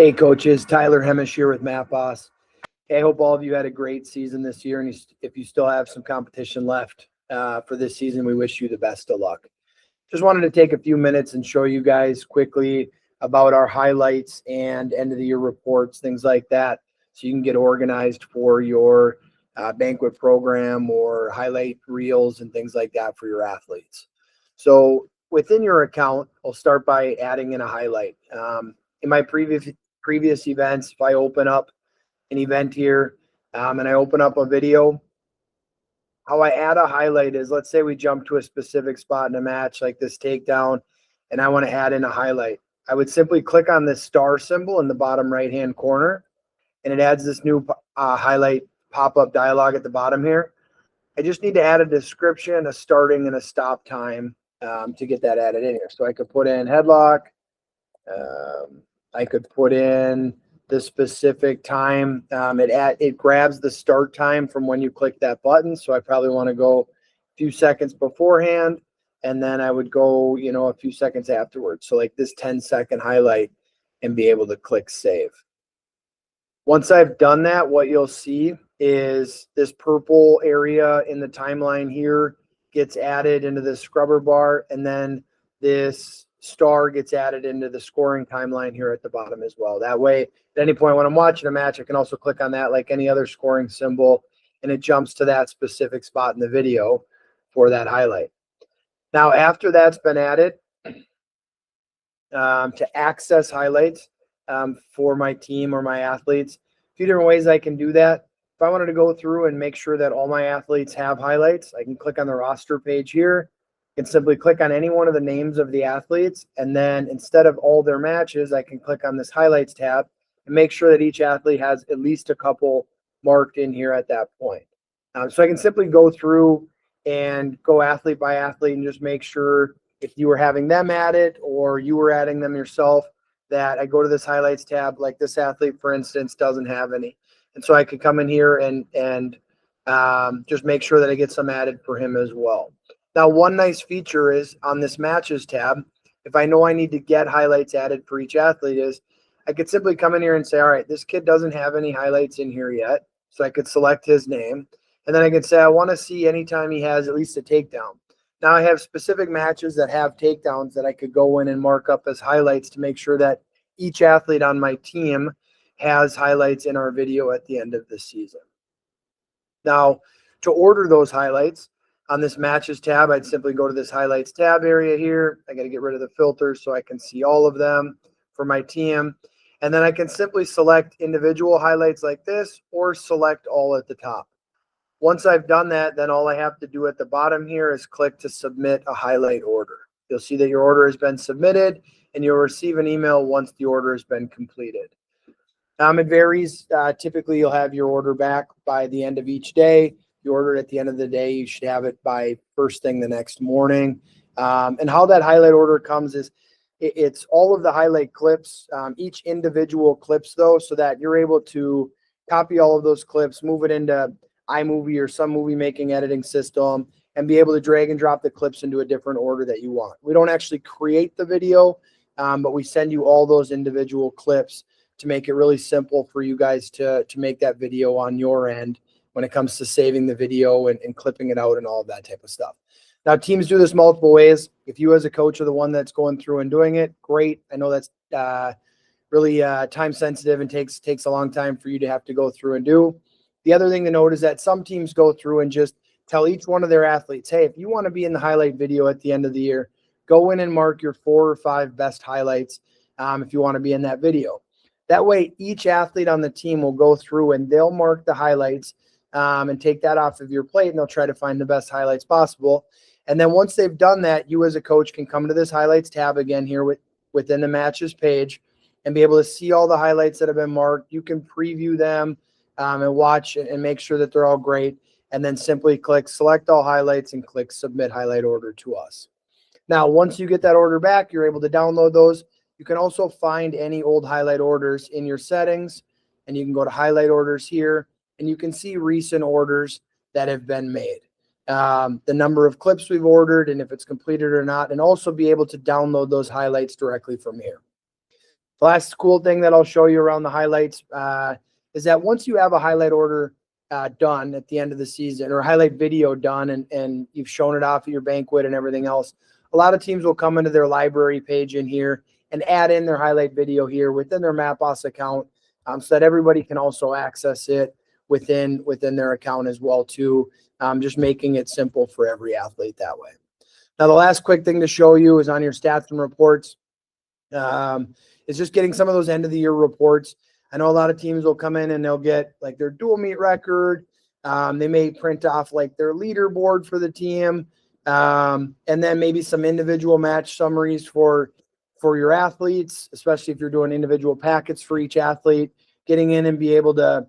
Hey coaches, Tyler Hemish here with MatBoss. Hey, I hope all of you had a great season this year, and if you still have some competition left for this season, we wish you the best of luck. Just wanted to take a few minutes and show you guys quickly about our highlights and end of the year reports, things like that, so you can get organized for your banquet program or highlight reels and things like that for your athletes. So within your account, I'll start by adding in a highlight. In my previous events, if I open up an event here and I open up a video, how I add a highlight is, let's say we jump to a specific spot in a match like this takedown, and I want to add in a highlight. I would simply click on this star symbol in the bottom right hand corner, and it adds this new highlight pop-up dialog at the bottom here. I just need to add a description, a starting and a stop time to get that added in here. So I could put in headlock. I could put in the specific time. It grabs the start time from when you click that button. So I probably want to go a few seconds beforehand, and then I would go, a few seconds afterwards. So like this 10-second highlight, and be able to click save. Once I've done that, what you'll see is this purple area in the timeline here gets added into the scrubber bar, and then this star gets added into the scoring timeline here at the bottom as well. That way, at any point when I'm watching a match, I can also click on that like any other scoring symbol, and it jumps to that specific spot in the video for that highlight. Now, after that's been added, to access highlights for my team or my athletes, a few different ways I can do that. If I wanted to go through and make sure that all my athletes have highlights, I can click on the roster page here and simply click on any one of the names of the athletes. And then instead of all their matches, I can click on this highlights tab and make sure that each athlete has at least a couple marked in here at that point. So I can simply go through and go athlete by athlete and just make sure if you were having them added or you were adding them yourself, that I go to this highlights tab. Like this athlete, for instance, doesn't have any. And so I could come in here and just make sure that I get some added for him as well. Now, one nice feature is on this matches tab, if I know I need to get highlights added for each athlete, is I could simply come in here and say, all right, this kid doesn't have any highlights in here yet. So I could select his name. And then I could say, I want to see anytime he has at least a takedown. Now I have specific matches that have takedowns that I could go in and mark up as highlights to make sure that each athlete on my team has highlights in our video at the end of the season. Now, to order those highlights on this matches tab, I'd simply go to this highlights tab area here. I got to get rid of the filters so I can see all of them for my team. And then I can simply select individual highlights like this or select all at the top. Once I've done that, then all I have to do at the bottom here is click to submit a highlight order. You'll see that your order has been submitted, and you'll receive an email once the order has been completed. It varies. Typically, you'll have your order back by the end of each day. You order it at the end of the day, you should have it by first thing the next morning. And how that highlight order comes is it's all of the highlight clips, each individual clips though, so that you're able to copy all of those clips, move it into iMovie or some movie making editing system, and be able to drag and drop the clips into a different order that you want. We don't actually create the video, but we send you all those individual clips to make it really simple for you guys to make that video on your end when it comes to saving the video and clipping it out and all of that type of stuff. Now, teams do this multiple ways. If you as a coach are the one that's going through and doing it, great. I know that's really time sensitive and takes a long time for you to have to go through and do. The other thing to note is that some teams go through and just tell each one of their athletes, hey, if you want to be in the highlight video at the end of the year, go in and mark your 4 or 5 best highlights if you want to be in that video. That way, each athlete on the team will go through and they'll mark the highlights and take that off of your plate, and they'll try to find the best highlights possible. And then once they've done that, you as a coach can come to this highlights tab again here within the matches page and be able to see all the highlights that have been marked. You can preview them and watch and make sure that they're all great, and then simply click select all highlights and click submit highlight order to us. Now, once you get that order back, you're able to download those. You can also find any old highlight orders in your settings, and you can go to highlight orders here, and you can see recent orders that have been made, the number of clips we've ordered and if it's completed or not, and also be able to download those highlights directly from here. The last cool thing that I'll show you around the highlights is that once you have a highlight order done at the end of the season, or highlight video done, and you've shown it off at your banquet and everything else, a lot of teams will come into their library page in here and add in their highlight video here within their MatBoss account, so that everybody can also access it within their account as well too, just making it simple for every athlete that way. Now, the last quick thing to show you is on your stats and reports. It's just getting some of those end of the year reports. I know a lot of teams will come in and they'll get like their dual meet record. They may print off like their leaderboard for the team, and then maybe some individual match summaries for your athletes, especially if you're doing individual packets for each athlete, getting in and be able to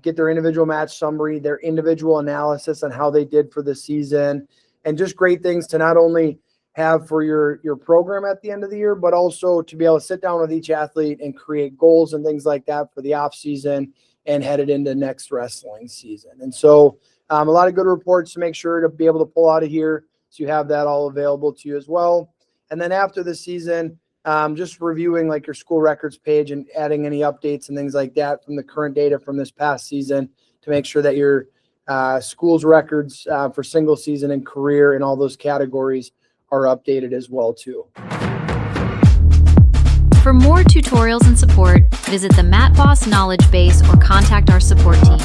get their individual match summary, their individual analysis on how they did for the season, and just great things to not only have for your program at the end of the year, but also to be able to sit down with each athlete and create goals and things like that for the off season and headed into next wrestling season. And so a lot of good reports to make sure to be able to pull out of here, so you have that all available to you as well. And then after the season, just reviewing like your school records page and adding any updates and things like that from the current data from this past season to make sure that your school's records for single season and career and all those categories are updated as well too. For more tutorials and support, visit the MatBoss knowledge base or contact our support team.